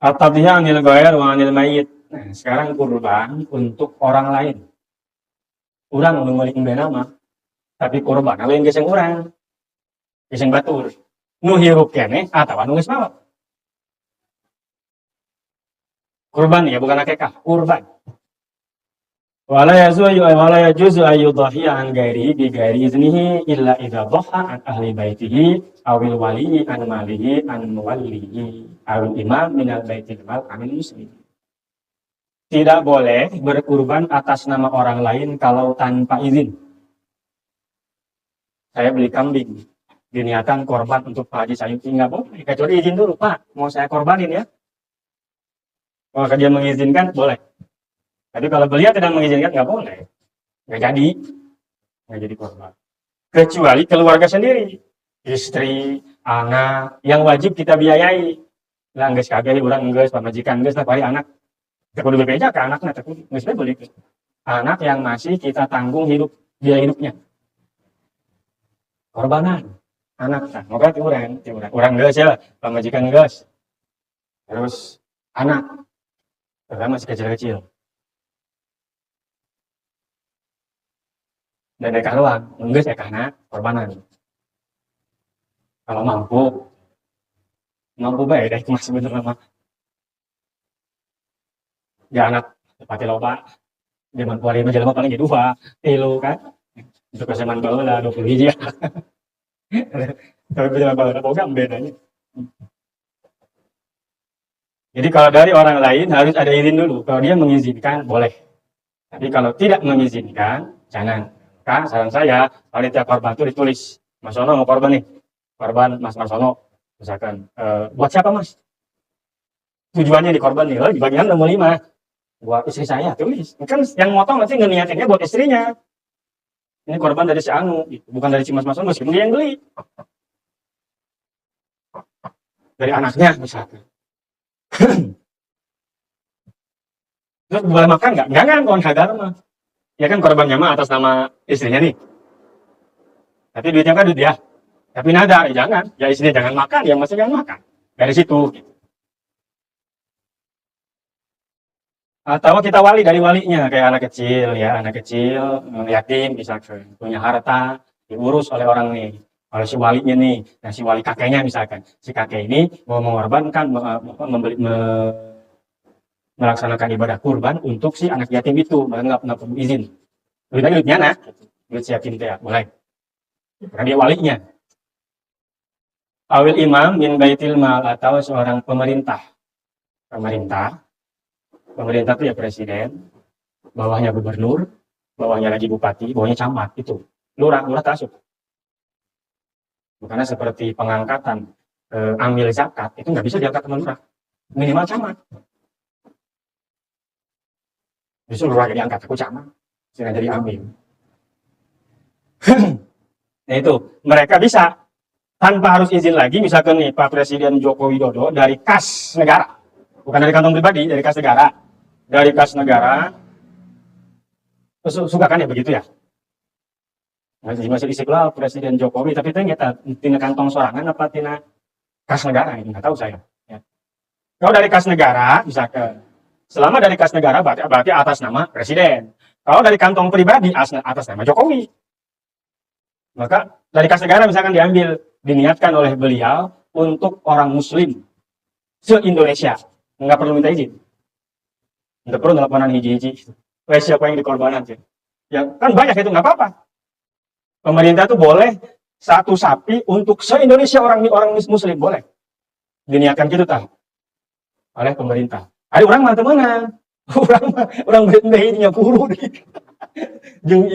At-tadhiya anil ghair wa anil mayit. Nah, sekarang kurban untuk orang lain. Urang nu meuli embena mah, tapi kurban lain geus urang, geus batur. Nu hirup keneh atawa nu geus maot. Kurban ya, bukan akikah, kurban. Wala yajuzu ayyudhahiya an ghairihi bi ghairi iznihi illa idza dhaha an ahli baitihi awil wali an malihi an muwallihi awil imam minal baitil mal amil muslim. Tidak boleh berkurban atas nama orang lain kalau tanpa izin. Saya beli kambing, diniatkan korban untuk Pak Haji Sayuti, nggak boleh, kecuali izin dulu, Pak, mau saya korbanin ya. Kalau dia mengizinkan, boleh. Tapi kalau beliau tidak mengizinkan, nggak boleh. Nggak jadi korban. Kecuali keluarga sendiri, istri, anak, yang wajib kita biayai. Lah, nggak sekagak, orang nggak, pamajikan nggak, setiap hari anak. Kita kudu bebeja ke anaknya, tapi nggak boleh. Anak yang masih kita tanggung biaya hidupnya. Korbanan, anak. Nah, moga orang nggak ya, pamajikan nggak. Terus, anak. Karena masih kecil-kecil. Dan dari kaluan, enggak saya karena korbanan. Kalau mampu baik deh, masih bener lama. Ya anak, pati loba, zaman kuari mah jelema paling jadi 2, 3 kan. Untuk keseman baheula 20 hiji ya. Tapi jelema baheula boga bedanya. Jadi kalau dari orang lain harus ada izin dulu. Kalau dia mengizinkan, boleh. Tapi kalau tidak mengizinkan, jangan. Maka saran saya, panitia korban itu ditulis. Mas Sono mau korban nih. Korban Mas Marsono. Misalkan, buat siapa Mas? Tujuannya di korban nih. Di bagian nomor 5. Buat istri saya, tulis. Kan yang motong nanti ngeniatinnya buat istrinya. Ini korban dari si Anu. Bukan dari si Mas Marsono, meskipun dia yang beli. Dari anaknya misalkan. Terus boleh makan nggak? Jangan, kawan kadar mah. Ya kan korbannya mah atas nama istrinya nih. Tapi duitnya kan duit dia. Tapi nadar, jangan. Ya istrinya jangan makan, yang masih jangan makan. Dari situ. Atau kita wali dari walinya, kayak anak kecil ya, yatim misalkan, punya harta, diurus oleh orang nih. Oleh si walinya nih, nah si wali kakeknya misalkan. Si kakek ini mau mengorbankan, melaksanakan ibadah kurban untuk si anak yatim itu, nggak perlu izin. Lebih baik duitnya anak, duit si yatim itu ya, boleh. Karena dia walinya. Awil imam min baitil mal, atau seorang pemerintah. Pemerintah itu ya presiden, bawahnya gubernur, bawahnya lagi bupati, bawahnya camat, itu. Lurah tasuk. Karena seperti pengangkatan amil zakat, itu nggak bisa diangkat sama lurah. Minimal camat. Justru lurah jadi angkat, aku camat. Sehingga jadi amil. Nah itu, mereka bisa tanpa harus izin lagi, misalkan nih Pak Presiden Joko Widodo dari kas negara, bukan dari kantong pribadi, dari kas negara. Dari kas negara, suka kan ya begitu ya? Masih Istiqlal Presiden Jokowi, tapi itu nggak tina kantong sorangan apa tina kas negara, ini nggak tahu saya. Ya. Kalau dari kas negara, misalkan, selama dari kas negara berarti atas nama presiden. Kalau dari kantong pribadi atas nama Jokowi. Maka dari kas negara misalkan diambil, diniatkan oleh beliau untuk orang muslim se-Indonesia. Nggak perlu minta izin. Nggak perlu teleponan hiji-hiji. Siapa yang dikorbanan sih? Ya kan banyak itu, nggak apa-apa. Pemerintah tuh boleh 1 sapi untuk se-Indonesia orang muslim, boleh. Diniatkan gitu tahu oleh pemerintah. Ada orang mah temenan. Orang berendahinya puluh deh. Jeng,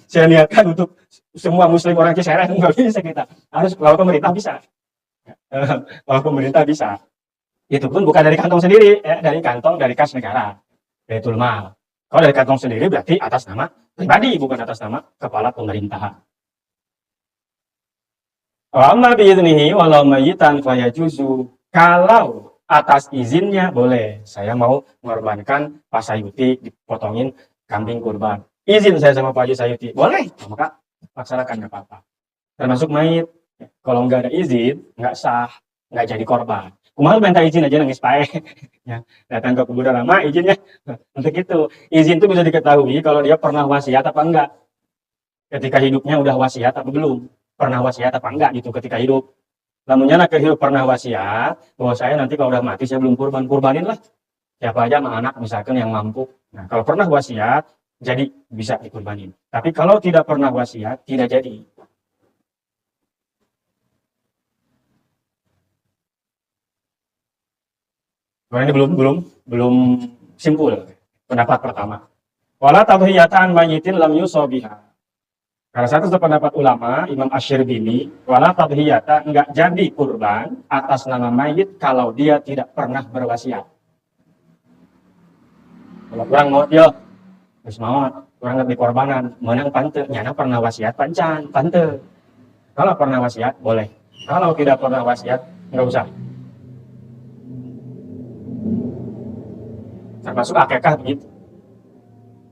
saya niatkan untuk semua muslim orang Cisereh, nggak bisa kita. Harus kalau pemerintah bisa. Kalau pemerintah bisa. Itu pun bukan dari kantong sendiri, ya, dari kas negara. Baitul Mal. Kalau dari kantong sendiri berarti atas nama pribadi, bukan atas nama kepala pemerintahan. Wa amma biiznihi walau mayyitan fayajuzu. Kalau atas izinnya boleh. Saya mau mengorbankan Pak Sayuti, dipotongin kambing kurban. Izin saya sama Pak Haji Sayuti, boleh. Maka laksanakan, nggak apa-apa. Termasuk mayit. Kalau nggak ada izin, nggak sah, nggak jadi korban. kumaha minta izin aja nangis pae. Ya, datang ke kuburan lama izinnya. Untuk itu, izin itu bisa diketahui kalau dia pernah wasiat apa enggak. Ketika hidupnya udah wasiat apa belum? Pernah wasiat apa enggak gitu ketika hidup. Namunnya nak hidup pernah wasiat, bahwa saya nanti kalau udah mati saya belum kurbanin lah. Siapa aja sama anak misalkan yang mampu. Nah, kalau pernah wasiat, jadi bisa dikurbanin. Tapi kalau tidak pernah wasiat, tidak jadi. Karena ini belum simpul pendapat pertama. Wala tadhiyatan mayyitin lam yusobiha. Karena satu pendapat ulama, Imam Asy-Syirbini, wala tadhiyata enggak jadi kurban atas nama mayit kalau dia tidak pernah berwasiat. Kalau kurang mau dia, terus mau kurang lebih korbanan, menang pante, nyana pernah wasiat pancan, pante. Kalau pernah wasiat boleh. Kalau tidak pernah wasiat enggak usah. Termasuk akekah begitu.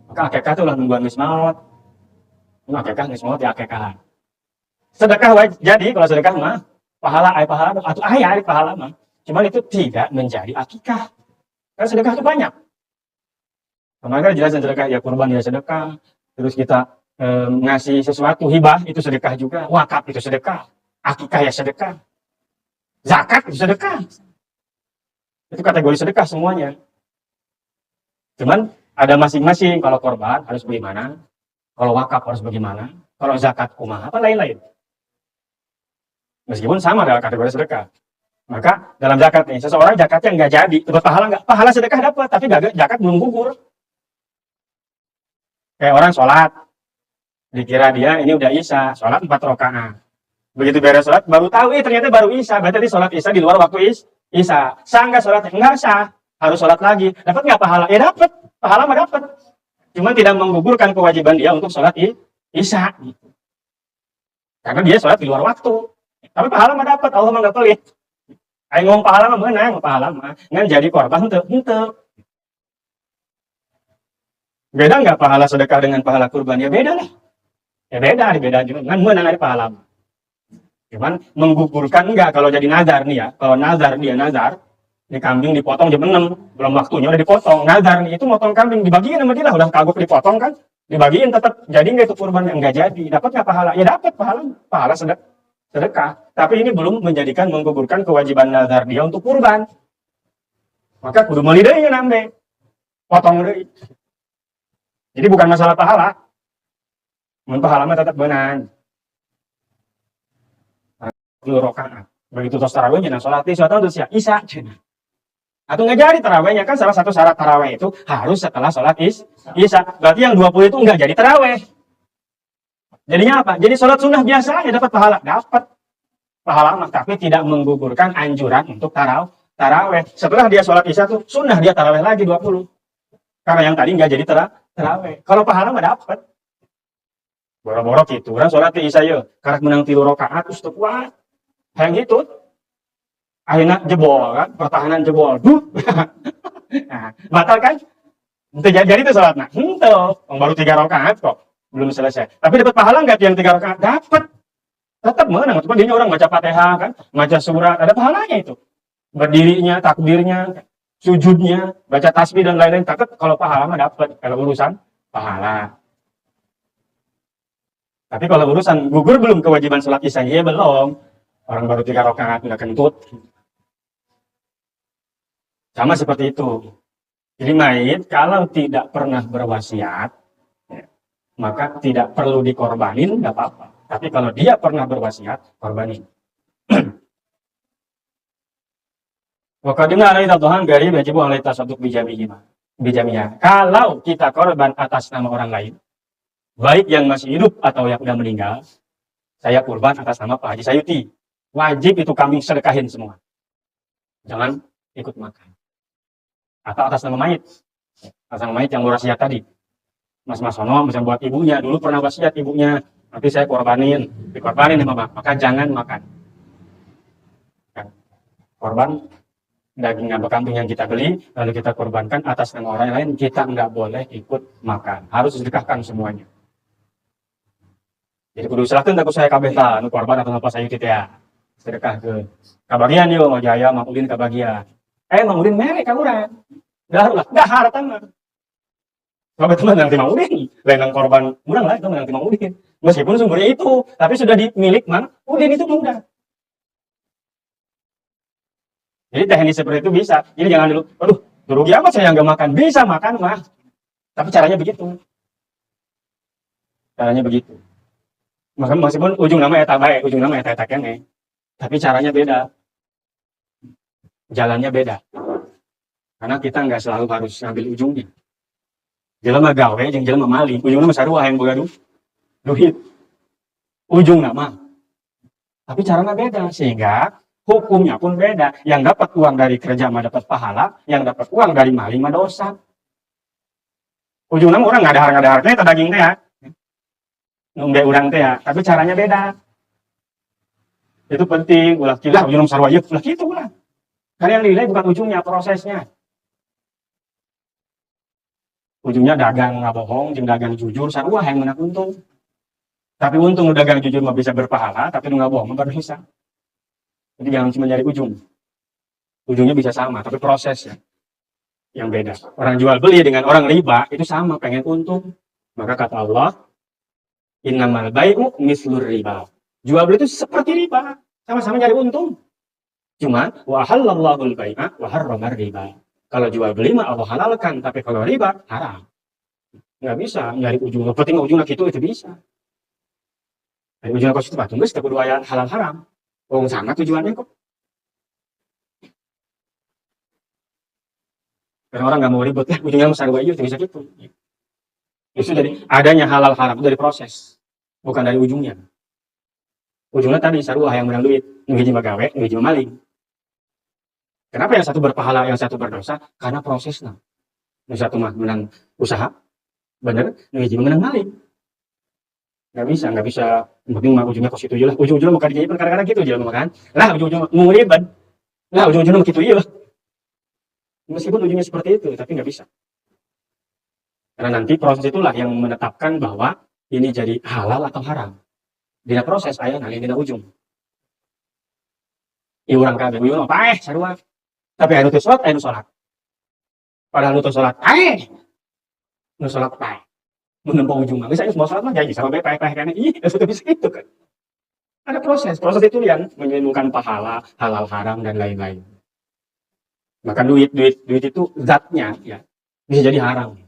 Maka akekah itu ulah nungguan geus maot. Akekah geus maot di akekahan. Sedekah jadi kalau sedekah mah pahala atau aya pahala mah. Cuma itu tidak menjadi akikah. Karena sedekah itu banyak. Kemarin jelasin sedekah ya kurban ya sedekah. Terus kita ngasih sesuatu hibah itu sedekah juga. Wakaf itu sedekah. Akikah ya sedekah. Zakat itu sedekah. Itu kategori sedekah semuanya. Cuman ada masing-masing, kalau korban harus bagaimana, kalau wakaf harus bagaimana, kalau zakat kumaha, apa lain-lain. Meskipun sama dalam kategori sedekah. Maka dalam zakat nih, seseorang zakatnya nggak jadi, dapat pahala nggak? Pahala sedekah dapat, tapi zakat belum gugur. Kayak orang sholat, dikira dia ini udah isya, sholat 4 rakaat. Begitu beres sholat, baru tahu, ternyata baru isya, berarti tadi sholat isya di luar waktu isya. Sah nggak sholatnya? Nggak sah. Harus sholat lagi. Dapat nggak pahala? Ya dapat. Pahala mah dapat. Cuma tidak menggugurkan kewajiban dia untuk sholat isya. Gitu. Karena dia sholat di luar waktu. Tapi pahala mah dapat. Allah mah nggak pelit. Ayo ngomong pahala mah menang. Pahala mah. Ngan jadi korban hente. Beda nggak pahala sedekah dengan pahala kurban? Ya beda lah. Ya beda juga. Ngan menang ada pahala mah. Cuman menggugurkan enggak kalau jadi nazar nih ya. Kalau nazar dia nazar. Ini kambing dipotong jam 6, belum waktunya udah dipotong. Nazar nih, itu motong kambing dibagiin sama dia lah, udah kagok dipotong kan, dibagiin tetap. Jadi nggak itu kurban yang nggak jadi, dapat nggak pahala? Ya dapat pahala sedekah. Tapi ini belum menjadikan menggugurkan kewajiban nazar dia untuk kurban. Maka kudu meuli deui nambe, potong deui. Jadi bukan masalah pahala, mun pahala mah tetap beunang. Lu rakaat. Begitu tos tarawih jeung salat isya atau isya cenah. Atau nggak jadi tarawehnya kan salah satu syarat taraweh itu harus setelah sholat isya. Berarti yang 20 itu nggak jadi taraweh. Jadinya apa? Jadi sholat sunnah biasa aja dapat pahala. Dapat pahala mah, tapi tidak menggugurkan anjuran untuk taraweh. Setelah dia sholat isya tuh sunnah dia taraweh lagi 20. Karena yang tadi nggak jadi taraweh. Kalau pahala mah dapat. Boro-boro gitu. Orang sholat isya ya, karena menang 3 rakaat terus tuh kuat. Yang gitu. Akhirnya jebol kan, pertahanan jebol. Nah, batal kan? Jadi itu sholatnya. Baru 3 rakaat kok, belum selesai. Tapi dapat pahala nggak yang 3 rakaat? Dapat. Tetap menang. Cuma dia orang baca Fatihah kan, baca surat, ada pahalanya itu. Berdirinya, takbirnya, sujudnya, baca tasbih dan lain-lain. Tetap kalau pahala mah dapat. Kalau urusan pahala. Tapi kalau urusan gugur belum kewajiban sholat isya, ya belum. Orang baru 3 rakaat udah kentut. Sama seperti itu. Jadi mayit kalau tidak pernah berwasiat, ya, maka tidak perlu dikorbanin, nggak apa-apa. Tapi kalau dia pernah berwasiat, korbanin. Wakadina alaihi Tuhan gari wajib alaihi tasadduk bijamiha. Kalau kita korban atas nama orang lain, baik yang masih hidup atau yang sudah meninggal, saya kurban atas nama Pak Haji Sayuti. Wajib itu kambing sedekahin semua. Jangan ikut makan. Atau atas nama mayit. Atas nama mayit yang wasiat tadi. Mas Sono bisa buat ibunya. Dulu pernah wasiat ibunya. Nanti saya dikorbanin sama Bapak. Maka jangan makan. Korban daging atau kambing yang kita beli, lalu kita korbankan atas nama orang lain, kita nggak boleh ikut makan. Harus sedekahkan semuanya. Jadi kudu usahakeun tak saya kabeh tah nu korban atau apa saya gitu ya. sedekah ke kabagian yo mau jaya Mang Udin kabagian. Mang Udin merek ka urang. Dahar mah. Sobat teman nanti Mang Udin, lain korban urang lah itu nanti Mang Udin. Meskipun sumbernya itu, tapi sudah dimilik Mang Udin itu mudah. Jadi teknis seperti itu bisa. Jadi jangan dulu, aduh, rugi amat saya nggak makan. Bisa makan mah, tapi caranya begitu. Caranya begitu. Maka meskipun ujung nama eta baik, ujung nama eta kene, tapi caranya beda. Jalannya beda. Karena kita nggak selalu harus ngambil ujungnya. Jelema gawe jeung jelema maling, ujungna mah sarua yang boga duit. Ujung nama. Tapi caranya beda sehingga hukumnya pun beda. Yang dapat uang dari kerja mah dapat pahala, yang dapat uang dari maling mah dosa. Ujungnya orang ngadahar teh daging teh ya. Nunggu urang teh ya, tapi caranya beda. Itu penting, ulah kilah ujungna sarua ieu, ulah kitu ulah. Karena yang dinilai bukan ujungnya, prosesnya. Ujungnya dagang nggak bohong, jeung dagang jujur, sarua yang menang untung. Tapi untung dagang jujur mah bisa berpahala, tapi nggak bohong mah berdosa. Jadi jangan cuma nyari ujung. Ujungnya bisa sama, tapi prosesnya yang beda. Orang jual beli dengan orang riba itu sama, pengen untung. Maka kata Allah, innamal bai'u mislur riba. Jual beli itu seperti riba, sama-sama nyari untung. Cuman wa halallahul bai'a wa harramar riba. Kalau jual beli mah Allah halalkan, tapi kalau riba haram. Nggak bisa nyari ujung. Penting ujungnya gitu itu bisa. Dari ujungnya kau situ batu geus kudu aya halal haram. Wong sama tujuannya kok. Karena orang nggak mau ribet, ujungnya mah sarua ieu bisa gitu. Justru dari adanya halal haram dari proses, bukan dari ujungnya. Ujungnya tadi sarua yang menang duit, nu hiji mah gawe, nu hiji mah maling. Kenapa yang satu berpahala, yang satu berdosa? Karena prosesnya. Yang satu mah menang usaha, bener, yang hiji menang maling. Nggak bisa. Yang penting mah ujungnya kos itu aja lah. Ujung-ujungnya mau kerjanya perkara-kara gitu aja lah kan. Lah ujung-ujungnya mau ribet. Lah ujung-ujungnya mau gitu iya lah. Meskipun ujungnya seperti itu, tapi nggak bisa. Karena nanti proses itulah yang menetapkan bahwa ini jadi halal atau haram. Dina proses aya nang dina ujung. Ieu urang kabeh, ieu mah paeh sarua. Tapi anu teu salat, anu salat. Padahal nu teu salat, nu salat paeh. Menempuh ujung mah, misalnya semua salat mah jadi sama paeh kan. Ih, itu bisa itu kan. Ada proses itu yang menyembuhkan pahala, halal haram dan lain-lain. Maka duit itu zatnya ya bisa jadi haram.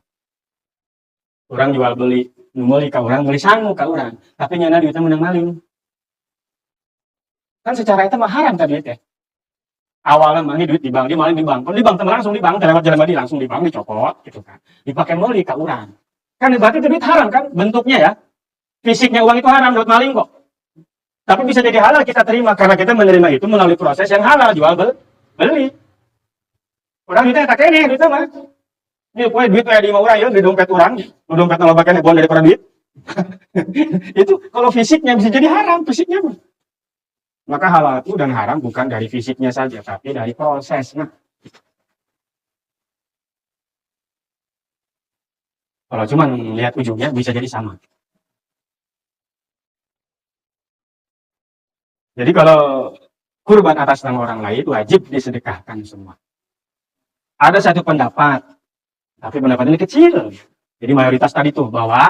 Orang jual beli, meuli ka urang, beli sangu ka urang, tapi nyana duitnya menang maling. Kan secara itu mah haram tadi teh. Awalnya mah duit di bank, dia maling di bank. Kalau di bank langsung di bank, lewat jalan badi langsung di bank dicopot gitu kan. Dipakai meuli ka urang. Kan berarti duit haram kan bentuknya ya. Fisiknya uang itu haram, duit maling kok. Tapi bisa jadi halal kita terima karena kita menerima itu melalui proses yang halal jual beli. Orang itu tak kene duit mah. Ini poe duit aya di imah urang ya di dompet urang. Dompet loba kene bon daripada duit. Itu kalau fisiknya bisa jadi haram fisiknya mah. Maka halal itu dan haram bukan dari fisiknya saja tapi dari prosesnya. Kalau cuma lihat ujungnya bisa jadi sama. Jadi kalau kurban atas nama orang lain wajib disedekahkan semua. Ada satu pendapat, tapi pendapat ini kecil. Jadi mayoritas tadi tuh bahwa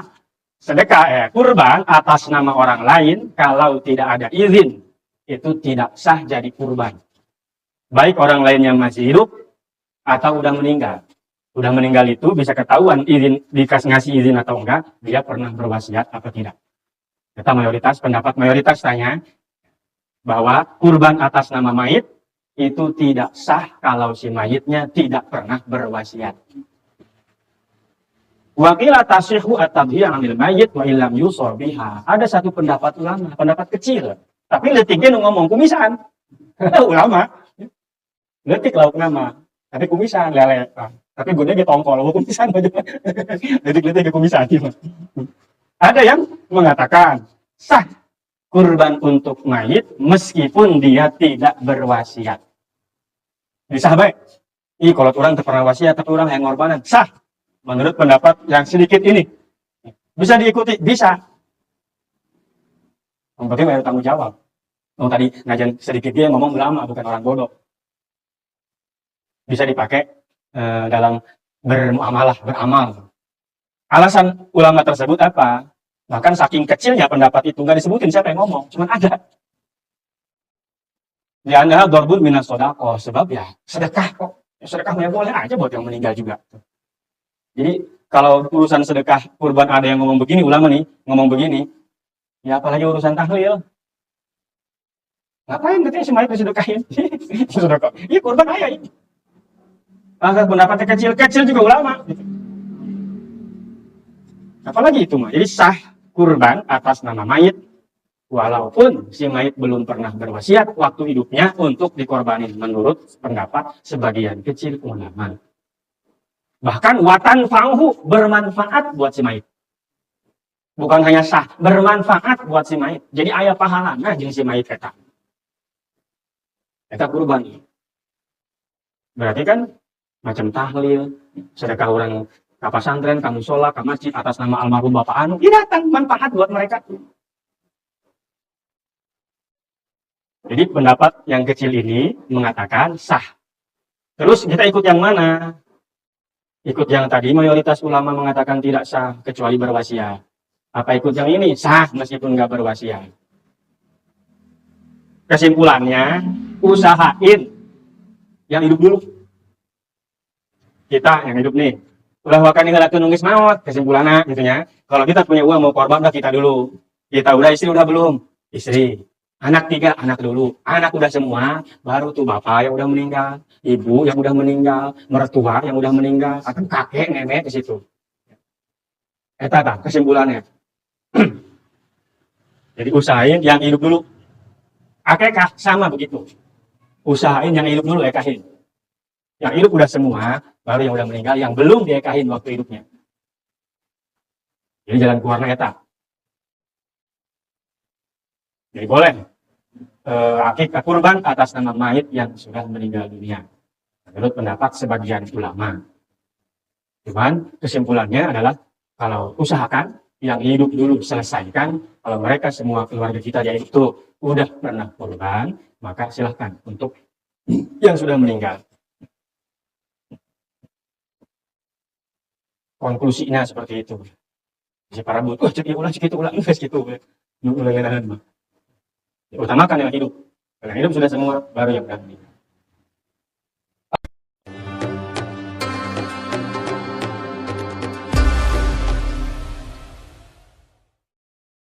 sedekah kurban atas nama orang lain kalau tidak ada izin itu tidak sah jadi kurban. Baik orang lain yang masih hidup atau udah meninggal. Udah meninggal itu bisa ketahuan izin ngasih izin atau enggak, dia pernah berwasiat atau tidak. Kita pendapat mayoritas tanya bahwa kurban atas nama mayit itu tidak sah kalau si mayitnya tidak pernah berwasiat. Wakila tasyihu at-tabhiya 'anil mayyit wa illam yusor biha. Ada satu pendapat ulama, pendapat kecil, tapi letiknya ngomong kumisan. Ulama. Letik lauk nama, tapi kumisan lele. Tapi gunanya tongkol, kumisan aja. Letik-letik kumisan. Ada yang mengatakan sah kurban untuk mayit meskipun dia tidak berwasiat. Bisa baik. Kalau orang pernah wasiat tapi orang yang ngorbanan sah. Menurut pendapat yang sedikit ini bisa diikuti, bisa. Yang penting ada tanggung jawab. Oh tadi ngajian sedikit dia ngomong ulama bukan orang bodoh. Bisa dipakai dalam bermuamalah, beramal. Alasan ulama tersebut apa? Bahkan saking kecilnya pendapat itu nggak disebutin siapa yang ngomong, cuman ada. Di anda dorbun minas sodako, sebab ya sedekah kok. Ya, sedekahnya boleh aja buat yang meninggal juga. Jadi kalau urusan sedekah kurban ada yang ngomong begini, ulama nih ngomong begini, ya apalagi urusan tahlil. Ngapain katanya si mayat disedekahin? Sedekah. Iya kurban ayah ini. Maka pendapatnya kecil-kecil juga ulama. Apalagi itu mah. Jadi sah kurban atas nama mayit, walaupun si mayit belum pernah berwasiat waktu hidupnya untuk dikorbanin menurut pendapat sebagian kecil ulama. Bahkan watan fa'uhu bermanfaat buat si mayit. Bukan hanya sah, bermanfaat buat si mayit. Jadi aya pahalana jeung si mayit eta. Eta kurban. Berarti kan macam tahlil, sedekah orang ke pesantren, kamu sholat, ke masjid atas nama almarhum Bapak Anu, ya datang manfaat buat mereka. Jadi pendapat yang kecil ini mengatakan sah. Terus kita ikut yang mana? Ikut yang tadi mayoritas ulama mengatakan tidak sah kecuali berwasiat. Apa ikut yang ini? Sah meskipun nggak berwasiat. Kesimpulannya, usahain yang hidup dulu. Kita yang hidup nih, ulah wakan ninggalkeun nungis maut, kesimpulannya gitu ya. Kalau kita punya uang mau korban, udah kita dulu. Kita udah istri udah belum? Istri. Anak 3, anak dulu. Anak udah semua, baru tuh bapak yang udah meninggal, ibu yang udah meninggal, mertua yang udah meninggal, atau kakek, nenek di situ. Eta tak kesimpulannya. Jadi usahain yang hidup dulu. Akekah sama begitu. Usahain yang hidup dulu ekahin. Yang hidup udah semua, baru yang udah meninggal, yang belum diekahin waktu hidupnya. Jadi jalan keluarnya eta. Jadi boleh akikah kurban atas nama mayit yang sudah meninggal dunia. Menurut pendapat sebagian ulama. Cuman kesimpulannya adalah kalau usahakan yang hidup dulu selesaikan. Kalau mereka semua keluarga kita yaitu udah pernah kurban, maka silahkan untuk yang sudah meninggal. Konklusinya seperti itu. Si para butuh cek ulah cek itu ulah enggak gitu. Utamakan yang hidup. Kalau yang hidup sudah semua, baru yang udah meninggal.